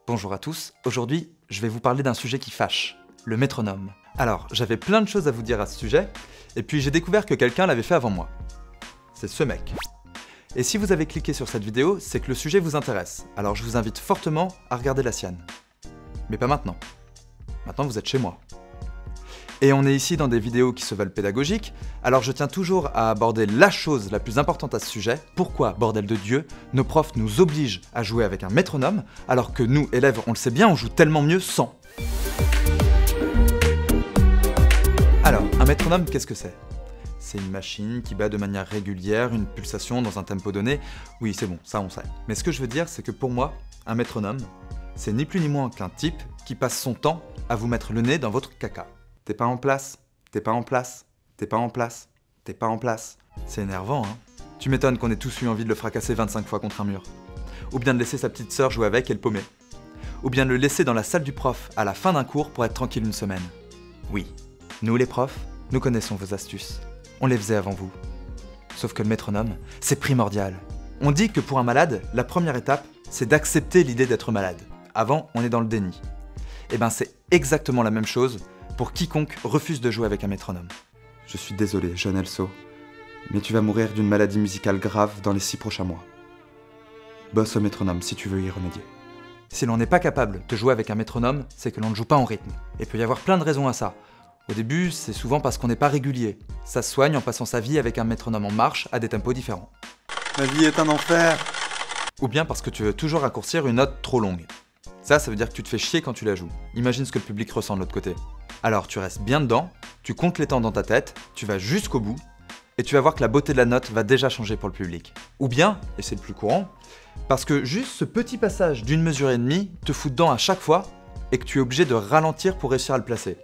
Bonjour à tous, aujourd'hui je vais vous parler d'un sujet qui fâche, le métronome. Alors, j'avais plein de choses à vous dire à ce sujet, et puis j'ai découvert que quelqu'un l'avait fait avant moi. C'est ce mec. Et si vous avez cliqué sur cette vidéo, c'est que le sujet vous intéresse, alors je vous invite fortement à regarder la sienne. Mais pas maintenant. Maintenant vous êtes chez moi. Et on est ici dans des vidéos qui se veulent pédagogiques, alors je tiens toujours à aborder la chose la plus importante à ce sujet. Pourquoi, bordel de Dieu, nos profs nous obligent à jouer avec un métronome, alors que nous, élèves, on le sait bien, on joue tellement mieux sans. Alors, un métronome, qu'est-ce que c'est? C'est une machine qui bat de manière régulière une pulsation dans un tempo donné. Oui, c'est bon, ça on sait. Mais ce que je veux dire, c'est que pour moi, un métronome, c'est ni plus ni moins qu'un type qui passe son temps à vous mettre le nez dans votre caca. T'es pas en place, t'es pas en place, t'es pas en place, t'es pas en place. C'est énervant, hein? Tu m'étonnes qu'on ait tous eu envie de le fracasser 25 fois contre un mur. Ou bien de laisser sa petite sœur jouer avec et le paumer. Ou bien de le laisser dans la salle du prof à la fin d'un cours pour être tranquille une semaine. Oui, nous les profs, nous connaissons vos astuces. On les faisait avant vous. Sauf que le métronome, c'est primordial. On dit que pour un malade, la première étape, c'est d'accepter l'idée d'être malade. Avant, on est dans le déni. Et ben c'est exactement la même chose pour quiconque refuse de jouer avec un métronome. Je suis désolé, jeune Elso, mais tu vas mourir d'une maladie musicale grave dans les 6 prochains mois. Bosse au métronome si tu veux y remédier. Si l'on n'est pas capable de jouer avec un métronome, c'est que l'on ne joue pas en rythme. Et il peut y avoir plein de raisons à ça. Au début, c'est souvent parce qu'on n'est pas régulier. Ça se soigne en passant sa vie avec un métronome en marche à des tempos différents. Ma vie est un enfer. Ou bien parce que tu veux toujours raccourcir une note trop longue. Ça veut dire que tu te fais chier quand tu la joues. Imagine ce que le public ressent de l'autre côté. Alors tu restes bien dedans, tu comptes les temps dans ta tête, tu vas jusqu'au bout, et tu vas voir que la beauté de la note va déjà changer pour le public. Ou bien, et c'est le plus courant, parce que juste ce petit passage d'une mesure et demie te fout dedans à chaque fois, et que tu es obligé de ralentir pour réussir à le placer.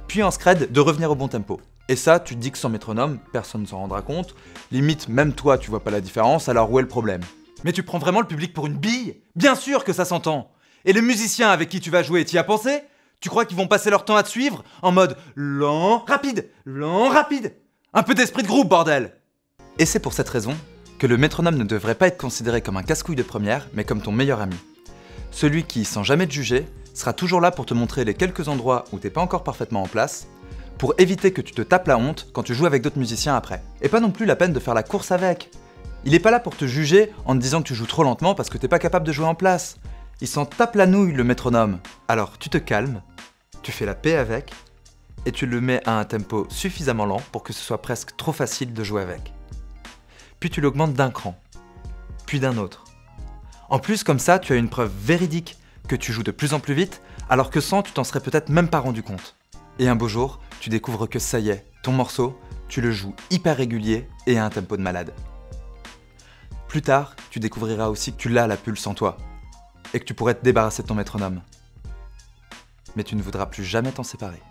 Puis en scred, de revenir au bon tempo. Et ça, tu te dis que sans métronome, personne ne s'en rendra compte, limite même toi tu vois pas la différence, alors où est le problème? Mais tu prends vraiment le public pour une bille? Bien sûr que ça s'entend! Et les musiciens avec qui tu vas jouer, t'y as pensé? Tu crois qu'ils vont passer leur temps à te suivre en mode lent, rapide, lent, rapide? Un peu d'esprit de groupe, bordel! Et c'est pour cette raison que le métronome ne devrait pas être considéré comme un casse-couille de première, mais comme ton meilleur ami. Celui qui, sans jamais te juger, sera toujours là pour te montrer les quelques endroits où t'es pas encore parfaitement en place, pour éviter que tu te tapes la honte quand tu joues avec d'autres musiciens après. Et pas non plus la peine de faire la course avec. Il est pas là pour te juger en te disant que tu joues trop lentement parce que t'es pas capable de jouer en place. Il s'en tape la nouille, le métronome. Alors tu te calmes, tu fais la paix avec, et tu le mets à un tempo suffisamment lent pour que ce soit presque trop facile de jouer avec. Puis tu l'augmentes d'un cran, puis d'un autre. En plus, comme ça, tu as une preuve véridique que tu joues de plus en plus vite, alors que sans, tu t'en serais peut-être même pas rendu compte. Et un beau jour, tu découvres que ça y est, ton morceau, tu le joues hyper régulier et à un tempo de malade. Plus tard, tu découvriras aussi que tu l'as la pulse en toi, et que tu pourrais te débarrasser de ton métronome. Mais tu ne voudras plus jamais t'en séparer.